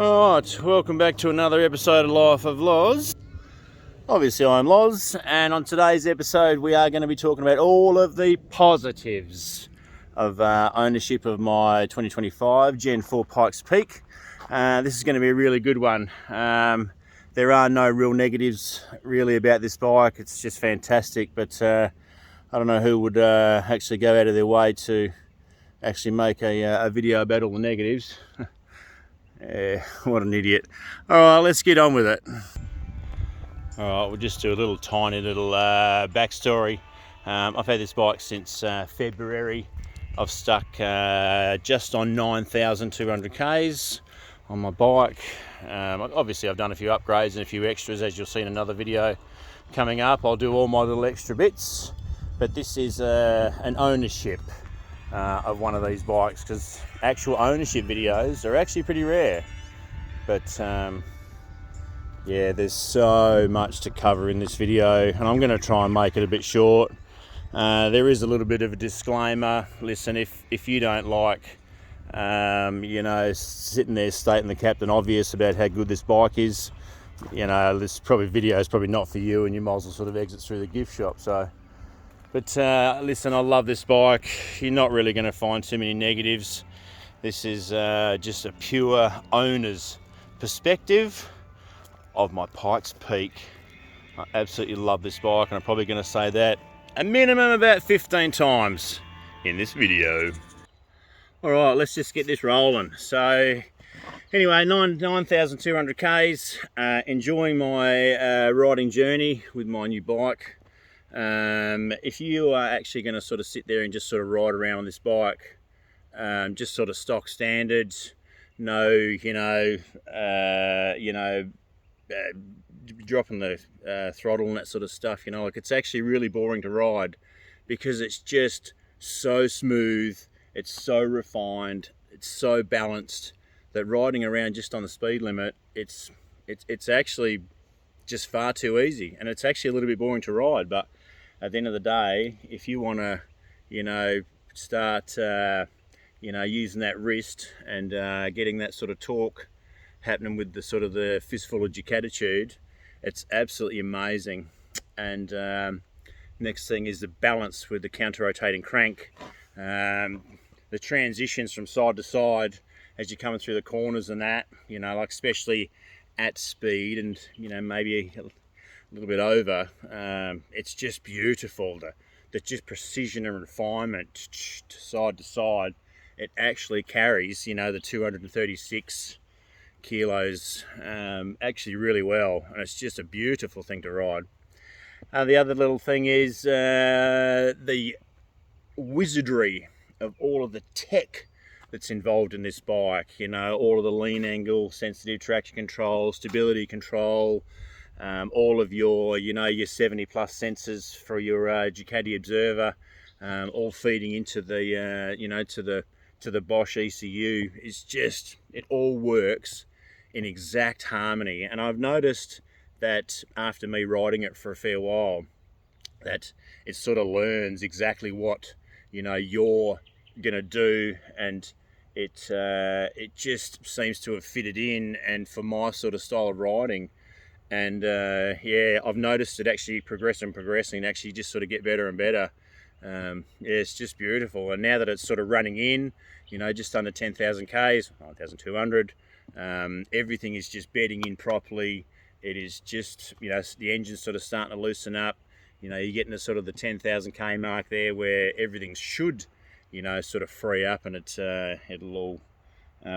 Alright, welcome back to another episode of Life of Loz. Obviously I'm Loz, and on today's episode we are going to be talking about all of the positives of ownership of my 2025 Gen 4 Pikes Peak. This is going to be a really good one. There are no real negatives really about this bike. It's just fantastic, but I don't know who would actually go out of their way to actually make a video about all the negatives. Yeah, what an idiot. Alright, let's get on with it. Alright, we'll just do a little tiny little backstory. I've had this bike since February. I've stuck just on 9,200 Ks on my bike. Obviously I've done a few upgrades and a few extras, as you'll see in another video coming up. I'll do all my little extra bits, but this is an ownership of one of these bikes, because actual ownership videos are actually pretty rare. But yeah, there's so much to cover in this video, and I'm going to try and make it a bit short. There is a little bit of a disclaimer. Listen, if you don't like sitting there stating the captain obvious about how good this bike is, this video is probably not for you, and you might as well sort of exit through the gift shop. But listen, I love this bike. You're not really going to find too many negatives. This is just a pure owner's perspective of my Pikes Peak. I absolutely love this bike, and I'm probably going to say that a minimum about 15 times in this video. Alright, let's just get this rolling. So anyway, 9,200 Ks, enjoying my riding journey with my new bike. If you are actually going to sort of sit there and just sort of ride around on this bike, just sort of stock standards, no, dropping the throttle and that sort of stuff, like it's actually really boring to ride, because it's just so smooth, it's so refined, it's so balanced, that riding around just on the speed limit, it's actually just far too easy, and it's actually a little bit boring to ride. But at the end of the day, if you want to, start, using that wrist and getting that sort of torque happening with the sort of the fistful of Ducati, it's absolutely amazing. And next thing is the balance with the counter-rotating crank, the transitions from side to side as you're coming through the corners and that, like especially at speed and maybe a little bit over, it's just beautiful. The just precision and refinement side to side. It actually carries the 236 kilos actually really well, and it's just a beautiful thing to ride. The other little thing is the wizardry of all of the tech that's involved in this bike. All of the lean angle, sensitive traction control, stability control, all of your your 70 plus sensors for your Ducati observer, all feeding into the to the Bosch ECU. Is just, it all works in exact harmony. And I've noticed that after me riding it for a fair while, that it sort of learns exactly what you're gonna do, and it just seems to have fitted in, and for my sort of style of riding. And yeah, I've noticed it actually progressing and actually just sort of get better and better. Yeah, it's just beautiful. And now that it's sort of running in, just under 10,000 Ks, 9,200, everything is just bedding in properly. It is just, the engine's sort of starting to loosen up. You're getting to sort of the 10,000 K mark there, where everything should, sort of free up, and it'll all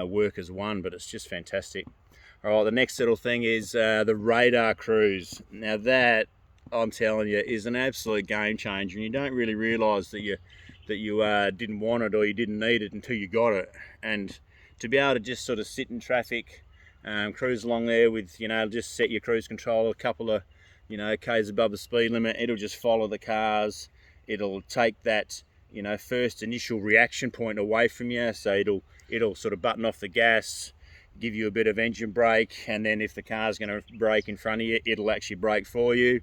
work as one. But it's just fantastic. All right, the next little thing is the radar cruise. Now that, I'm telling you, is an absolute game changer, and you don't really realise that you didn't want it or you didn't need it until you got it. And to be able to just sort of sit in traffic, cruise along there with, just set your cruise control a couple of, Ks above the speed limit, it'll just follow the cars. It'll take that, first initial reaction point away from you, so it'll sort of button off the gas, give you a bit of engine brake, and then if the car's going to brake in front of you, it'll actually brake for you.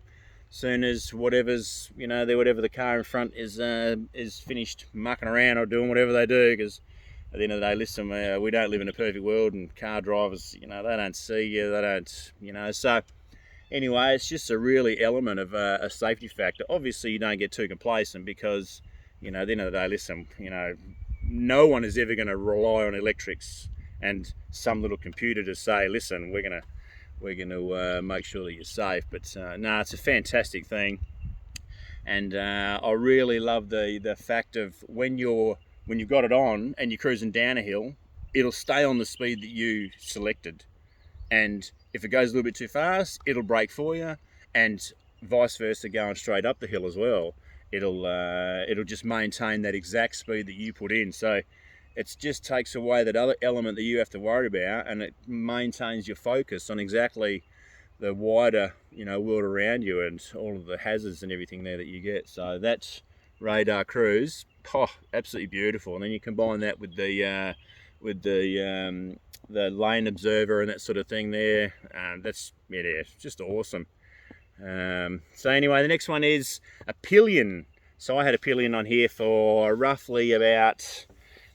Soon as whatever the car in front is finished mucking around or doing whatever they do, because at the end of the day, listen, we don't live in a perfect world, and car drivers, you know, they don't see you, they don't, you know, so anyway, it's just a really element of a safety factor. Obviously, you don't get too complacent because, you know, at the end of the day, listen, you know, no one is ever going to rely on electrics and some little computer to say, listen, we're going to make sure that you're safe. But no, it's a fantastic thing, and I really love the fact of when you've got it on and you're cruising down a hill, it'll stay on the speed that you selected. And if it goes a little bit too fast, it'll brake for you, and vice versa, going straight up the hill as well. It'll just maintain that exact speed that you put in. So it just takes away that other element that you have to worry about, and it maintains your focus on exactly the wider, you know, world around you and all of the hazards and everything there that you get. So that's Radar Cruise. Oh, absolutely beautiful. And then you combine that with the lane observer and that sort of thing there. That's, yeah, it's just awesome. So anyway, the next one is a pillion. So I had a pillion on here for roughly about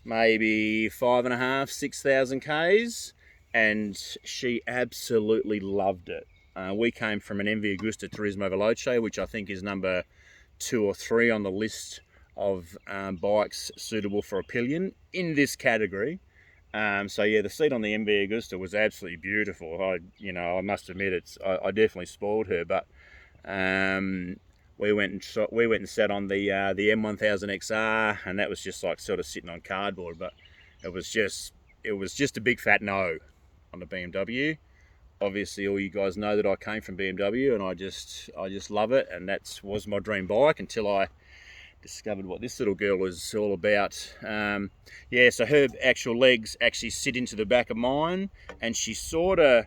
maybe 5,500, 6,000 Ks, and she absolutely loved it. We came from an MV Agusta Turismo Veloce, which I think is number 2 or 3 on the list of bikes suitable for a pillion in this category. So yeah, the seat on the MV Agusta was absolutely beautiful. I must admit, I definitely spoiled her. But we went and sat on the M1000 XR, and that was just like sort of sitting on cardboard. But it was just a big fat no on the BMW. Obviously, all you guys know that I came from BMW, and I just love it, and that was my dream bike until I discovered what this little girl was all about. Yeah, so her actual legs actually sit into the back of mine, and she sort of,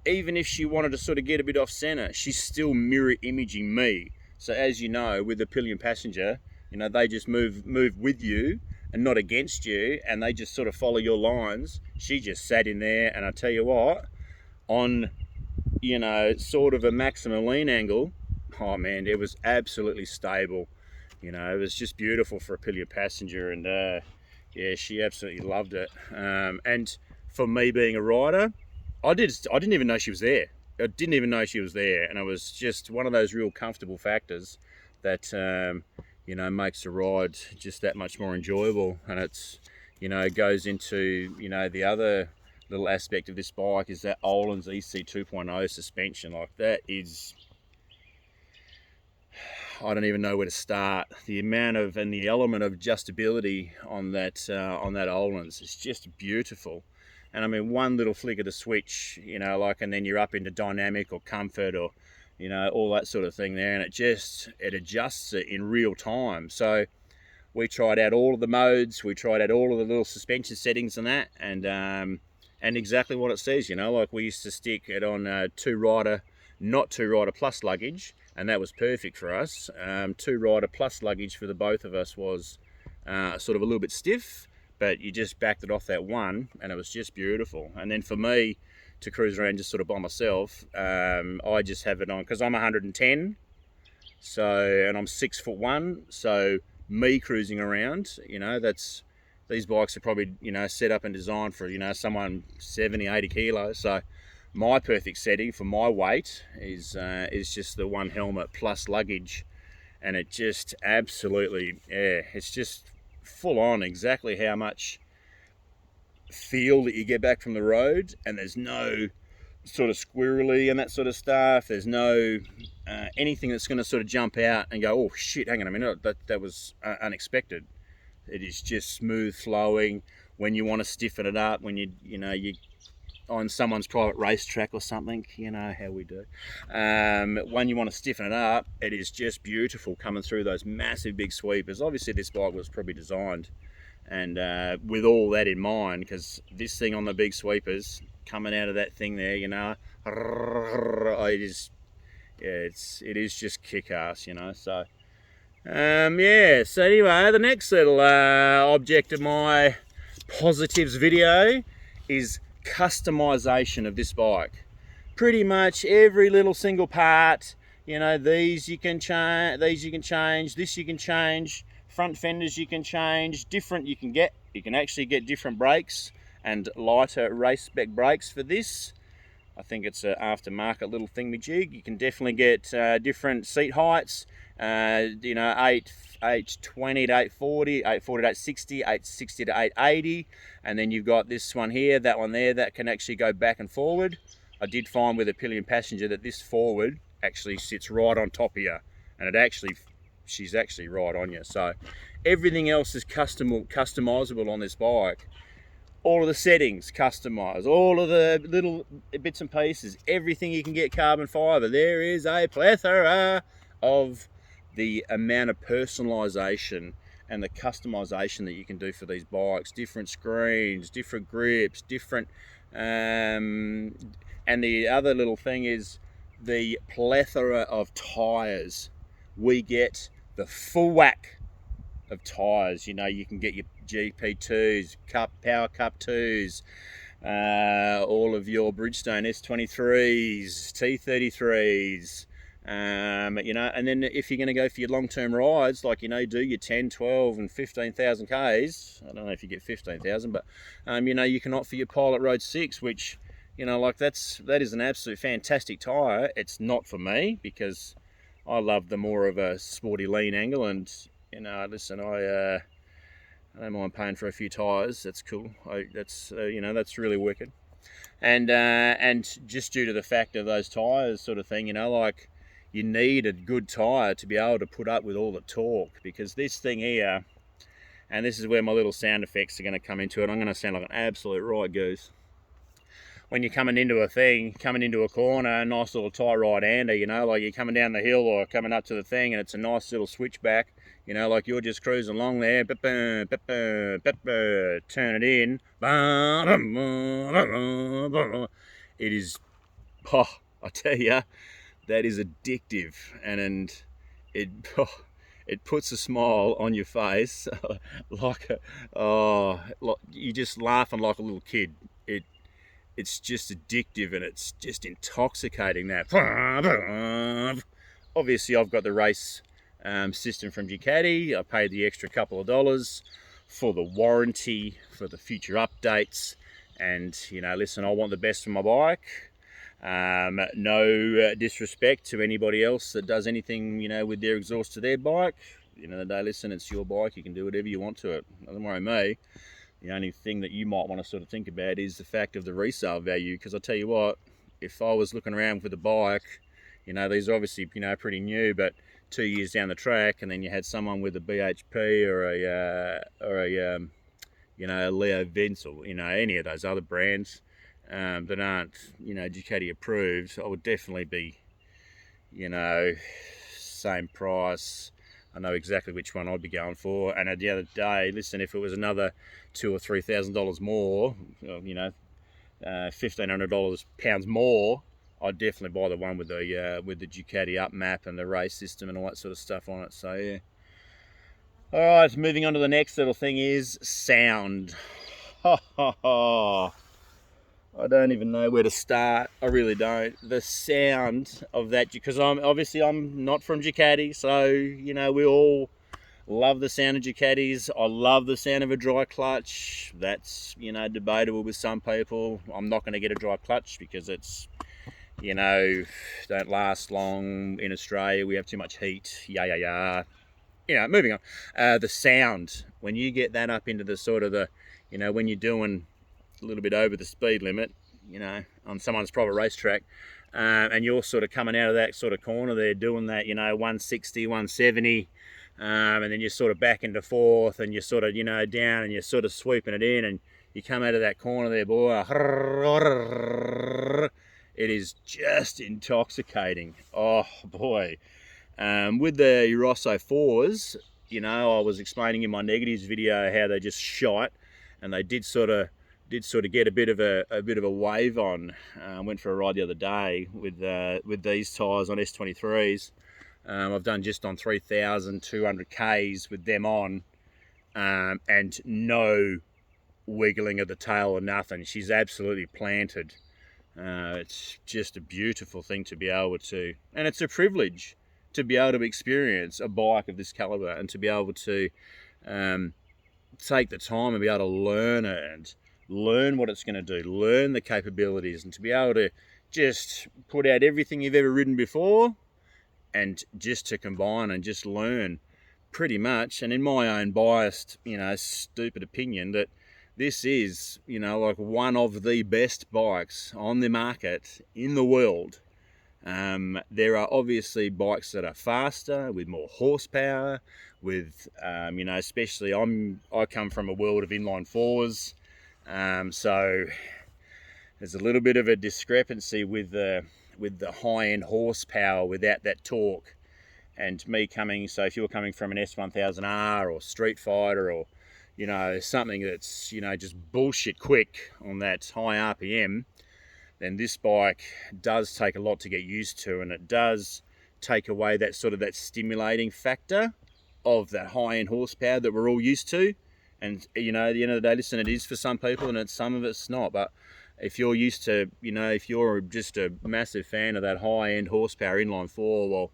even if she wanted to sort of get a bit off center, she's still mirror imaging me. So as you know, with the pillion passenger, you know, they just move with you and not against you, and they just sort of follow your lines. She just sat in there, and I tell you what, on, you know, sort of a maximum lean angle, oh man, it was absolutely stable. You know, it was just beautiful for a pillion passenger, and yeah, she absolutely loved it. And for me being a rider, I didn't even know she was there. I didn't even know she was there, and it was just one of those real comfortable factors that you know, makes the ride just that much more enjoyable. And it's, you know, goes into, you know, the other little aspect of this bike is that Öhlins EC 2.0 suspension. Like, that is, I don't even know where to start. The amount of and the element of adjustability on that Öhlins is just beautiful. And I mean, one little flick of the switch, you know, like, and then you're up into dynamic or comfort or, you know, all that sort of thing there, and it adjusts it in real time. So we tried out all of the modes, we tried out all of the little suspension settings and that, and exactly what it says, you know, like we used to stick it on two rider plus luggage, and that was perfect for us. Two rider plus luggage for the both of us was sort of a little bit stiff, but you just backed it off that one, and it was just beautiful. And then for me to cruise around just sort of by myself, I just have it on because I'm 110, so, and I'm 6'1", so me cruising around, you know, these bikes are probably, you know, set up and designed for, you know, someone 70, 80 kilos. So my perfect setting for my weight is just the one helmet plus luggage, and it just absolutely, yeah, it's just full on exactly how much feel that you get back from the road, and there's no sort of squirrely and that sort of stuff. There's no anything that's going to sort of jump out and go, oh shit, hang on a minute, that was unexpected. It is just smooth flowing. When you want to stiffen it up, when you on someone's private racetrack or something, you know how we do. When you want to stiffen it up, it is just beautiful coming through those massive big sweepers. Obviously this bike was probably designed and with all that in mind, because this thing on the big sweepers coming out of that thing there, you know, it is just kick-ass, you know. So yeah, so anyway, the next little object of my positives video is customization of this bike. Pretty much every little single part, you know, these you can change, this you can change, Front fenders you can change, you can actually get different brakes and lighter race spec brakes for this. I think it's an aftermarket little thingamajig. You can definitely get different seat heights, 820 to 840, 840 to 860, 860 to 880, and then you've got this one here, that one there, that can actually go back and forward. I did find with a pillion passenger that this forward actually sits right on top of you, and she's actually right on you. So everything else is customizable on this bike. All of the settings customized, all of the little bits and pieces, everything you can get carbon fiber. There is a plethora of the amount of personalization and the customization that you can do for these bikes. Different screens, different grips, different and the other little thing is the plethora of tires. We get the full whack of tires. You can get your GP2s, Power Cup 2s, all of your Bridgestone S23s, T33s, and then if you're going to go for your long-term rides, like, do your 10, 12 and 15,000 Ks, I don't know if you get 15,000, but you can opt for your Pilot Road 6, which, that is an absolute fantastic tyre. It's not for me because I love the more of a sporty lean angle, and listen, I don't mind paying for a few tyres. That's cool. That's really wicked. And just due to the fact of those tyres sort of thing, you need a good tyre to be able to put up with all the torque, because this thing here, and this is where my little sound effects are going to come into it. I'm going to sound like an absolute right goose. When you're coming into a corner, a nice little tight right-hander, like you're coming down the hill or coming up to the thing, and it's a nice little switchback, like you're just cruising along there, turn it in, it is, I tell you, that is addictive, and it puts a smile on your face, you're just laughing like a little kid. It's just addictive, and it's just intoxicating, that. Obviously, I've got the race system from Ducati. I paid the extra couple of dollars for the warranty, for the future updates, and listen, I want the best for my bike. No disrespect to anybody else that does anything with their exhaust to their bike. At the end of the day, listen, it's your bike, you can do whatever you want to it. Doesn't worry me. The only thing that you might want to sort of think about is the fact of the resale value, because I tell you what, if I was looking around with a bike, these are obviously pretty new, but 2 years down the track, and then you had someone with a BHP or a Leo Vince, or any of those other brands that aren't Ducati approved, I would definitely be same price. I know exactly which one I'd be going for. And at the other day, listen, if it was another $2,000 or $3,000 more, £1,500 more, I'd definitely buy the one with the Ducati up map and the race system and all that sort of stuff on it. So yeah. All right, moving on to the next little thing is sound. I don't even know where to start. I really don't. The sound of that, because I'm not from Ducati, so we all love the sound of Ducatis. I love the sound of a dry clutch. That's debatable with some people. I'm not going to get a dry clutch because it's don't last long in Australia. We have too much heat. Moving on. The sound, when you get that up into the sort of the when you're doing a little bit over the speed limit, on someone's private racetrack, and you're sort of coming out of that sort of corner there doing that, 160, 170, and then you're sort of back into fourth, and you're sort of, down, and you're sort of sweeping it in, and you come out of that corner there, boy, it is just intoxicating. Oh boy. With the Rosso 4s, I was explaining in my negatives video how they just shite, and they did sort of get a bit of a wave on. Went for a ride the other day with these tyres on S23s. I've done just on 3,200 Ks with them on, and no wiggling of the tail or nothing. She's absolutely planted. It's just a beautiful thing to be able to, and it's a privilege to be able to experience a bike of this caliber and to be able to take the time and be able to learn it and learn what it's going to do, learn the capabilities, and to be able to just put out everything you've ever ridden before and just to combine and just learn pretty much. And in my own biased, stupid opinion, that this is, like one of the best bikes on the market in the world. There are obviously bikes that are faster, with more horsepower, with, especially I come from a world of inline fours, so there's a little bit of a discrepancy with the high-end horsepower without that torque. And me coming, so if you're coming from an S1000R or Street Fighter or, something that's, just bullshit quick on that high RPM, then this bike does take a lot to get used to, and it does take away that sort of that stimulating factor of that high-end horsepower that we're all used to. And, at the end of the day, listen, it is for some people and some of it's not. But if you're used to, if you're just a massive fan of that high-end horsepower inline four, well,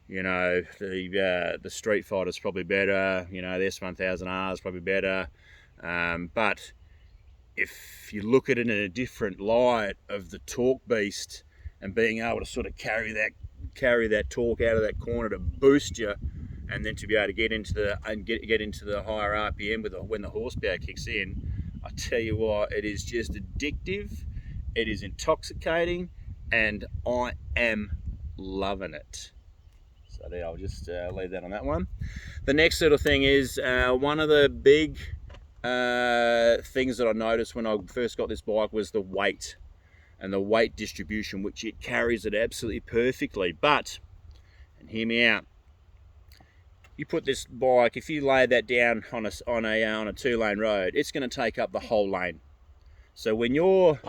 the Street Fighter's probably better, the S1000R is probably better. But if you look at it in a different light of the torque beast and being able to sort of carry that torque out of that corner to boost you, and then to be able to get into the higher RPM when the horsepower kicks in, I tell you what, it is just addictive, it is intoxicating, and I am loving it. So there, I'll just leave that on that one. The next sort of thing is one of the big things that I noticed when I first got this bike was the weight and the weight distribution, which it carries it absolutely perfectly. But, and hear me out, you put this bike, if you lay that down on a 2-lane road, it's going to take up the whole lane. So when you're,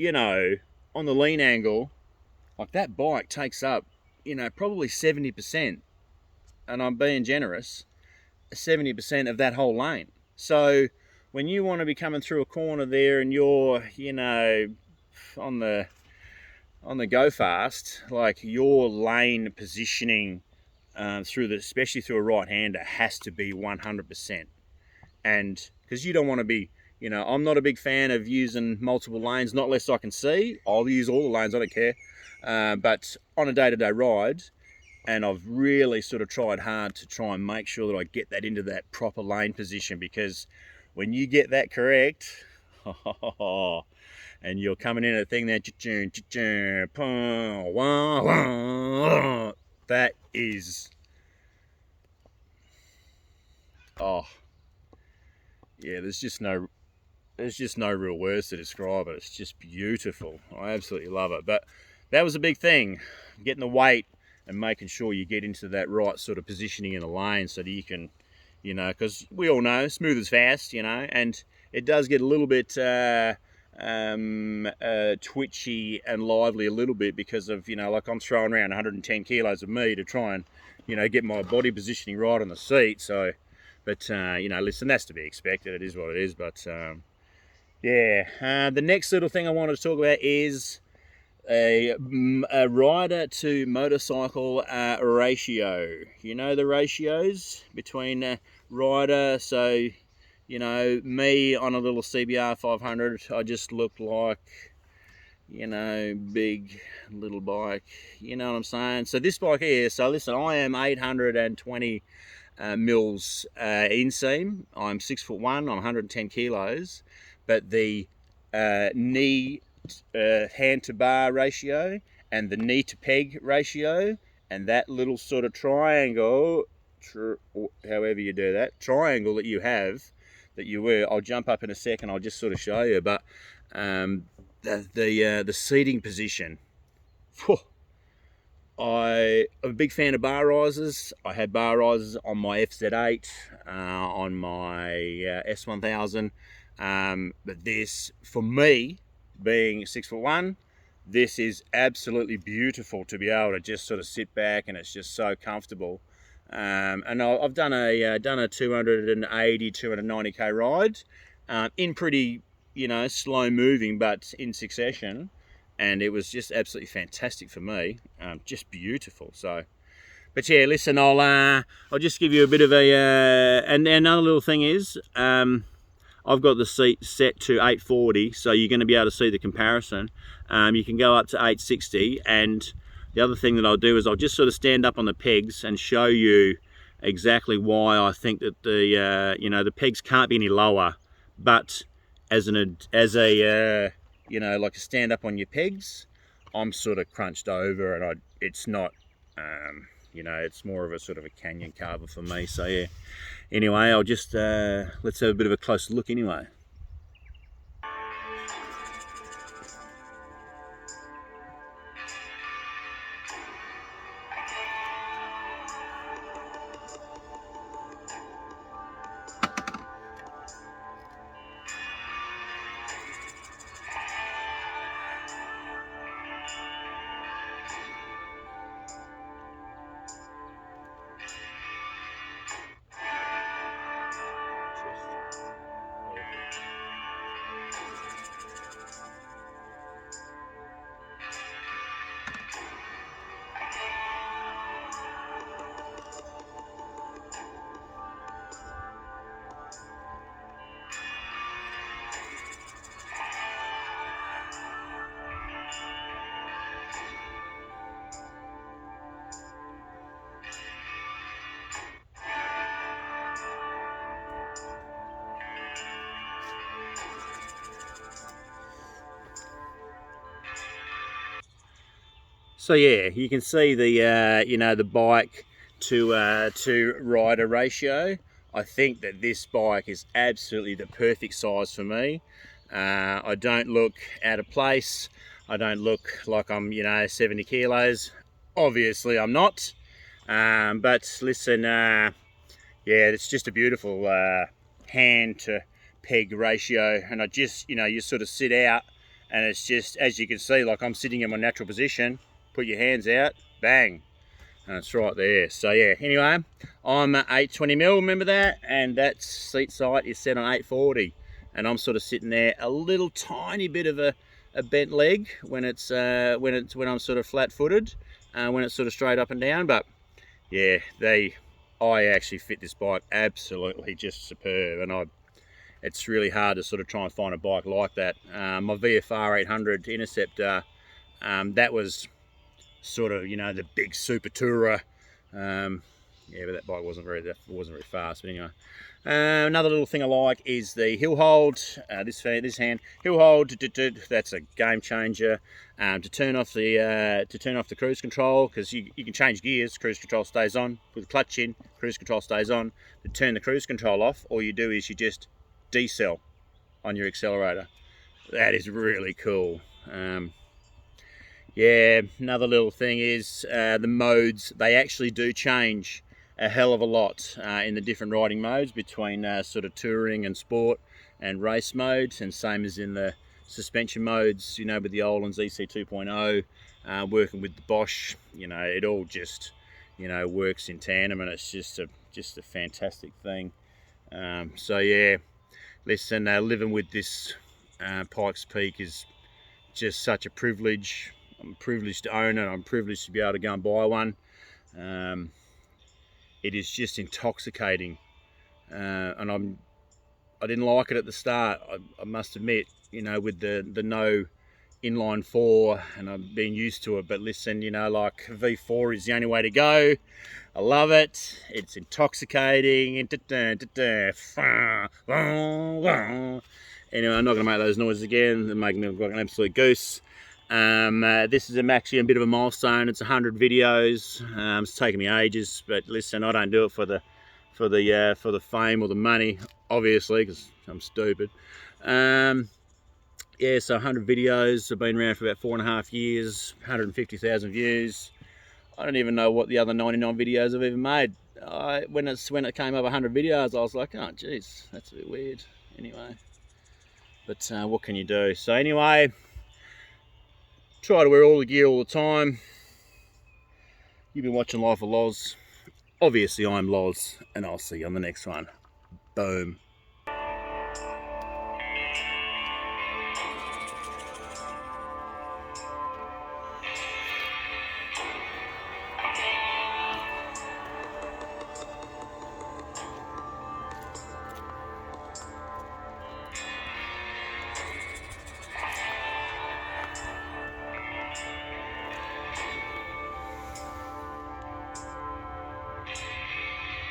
on the lean angle, like that bike takes up, probably 70%, and I'm being generous, 70% of that whole lane. So when you want to be coming through a corner there and you're, on the go fast, like your lane positioning especially through a right-hander, has to be 100%. And because you don't want to be, I'm not a big fan of using multiple lanes, not less I can see. I'll use all the lanes, I don't care. But on a day-to-day ride, and I've really sort of tried hard to try and make sure that I get that into that proper lane position, because when you get that correct, and you're coming in at a thing there, that is, there's just no real words to describe it. It's just beautiful. I absolutely love it. But that was a big thing, getting the weight and making sure you get into that right sort of positioning in the lane so that you can, because we all know smooth is fast, and it does get a little bit twitchy and lively a little bit because of, like I'm throwing around 110 kilos of me to try and, get my body positioning right on the seat. So, but, listen, that's to be expected. It is what it is. But, the next little thing I wanted to talk about is a rider to motorcycle ratio. The ratios between rider, so me on a little CBR 500, I just look like, big little bike, you know what I'm saying? So this bike here, so listen, I am 820 mils inseam. I'm 6'1", I'm 110 kilos, but the knee hand to bar ratio and the knee to peg ratio and that little sort of triangle, however you do that, triangle that you have, that you wear, I'll jump up in a second, I'll just sort of show you, but the seating position, I'm a big fan of bar risers. I had bar risers on my FZ8, on my S1000, but this, for me, being 6'1", this is absolutely beautiful to be able to just sort of sit back, and it's just so comfortable. And I've done a 280, 290k ride in pretty, slow moving, but in succession, and it was just absolutely fantastic for me, just beautiful. So But yeah, listen, I'll just give you a bit of a, and another little thing is, I've got the seat set to 840, so you're going to be able to see the comparison. You can go up to 860, and the other thing that I'll do is I'll just sort of stand up on the pegs and show you exactly why I think that the you know, the pegs can't be any lower, but as a you know, like to stand up on your pegs, I'm sort of crunched over, and it's not you know, it's more of a sort of a canyon carver for me. So yeah, anyway, I'll just let's have a bit of a closer look anyway. So yeah, you can see the you know, the bike to rider ratio. I think that this bike is absolutely the perfect size for me. I don't look out of place. I don't look like I'm, you know, 70 kilos. Obviously I'm not. But listen, yeah, it's just a beautiful hand to peg ratio, and I just, you know, you sort of sit out, and it's just, as you can see, like I'm sitting in my natural position. Put your hands out, bang, and it's right there. So yeah, anyway, I'm 820mm, remember that, and that seat height is set on 840, and I'm sort of sitting there a little tiny bit of a bent leg when when I'm sort of flat-footed, when it's sort of straight up and down. But yeah, I actually fit this bike absolutely just superb, and it's really hard to sort of try and find a bike like that. My VFR 800 Interceptor, that was sort of, you know, the big super tourer. Yeah, but that bike wasn't very fast. But anyway, another little thing I like is the hill hold. This hand hill hold. That's a game changer. To turn off the cruise control, because you can change gears. Cruise control stays on. Put the clutch in. Cruise control stays on. To turn the cruise control off, all you do is you just decel on your accelerator. That is really cool. Yeah, another little thing is the modes. They actually do change a hell of a lot in the different riding modes between sort of touring and sport and race modes, and same as in the suspension modes, you know, with the Öhlins EC 2.0, working with the Bosch, you know, it all just, you know, works in tandem, and it's just a fantastic thing. So yeah, listen, living with this Pikes Peak is just such a privilege. I'm privileged to own it. I'm privileged to be able to go and buy one. It is just intoxicating, and I didn't like it at the start. I must admit, you know, with the no inline 4, and I've been used to it. But listen, you know, like V4 is the only way to go. I love it. It's intoxicating. Anyway, I'm not going to make those noises again. They're making me look like an absolute goose. This is actually a bit of a milestone. It's 100 videos. It's taken me ages, but listen, I don't do it for the fame or the money, obviously, because I'm stupid. Yeah, so 100 videos. I've been around for about 4.5 years, 150,000 views. I don't even know what the other 99 videos I've ever made. When it came up 100 videos, I was like, oh geez, that's a bit weird. Anyway, but what can you do? So anyway, try to wear all the gear all the time. You've been watching Life of Loz. Obviously, I'm Loz, and I'll see you on the next one. Boom.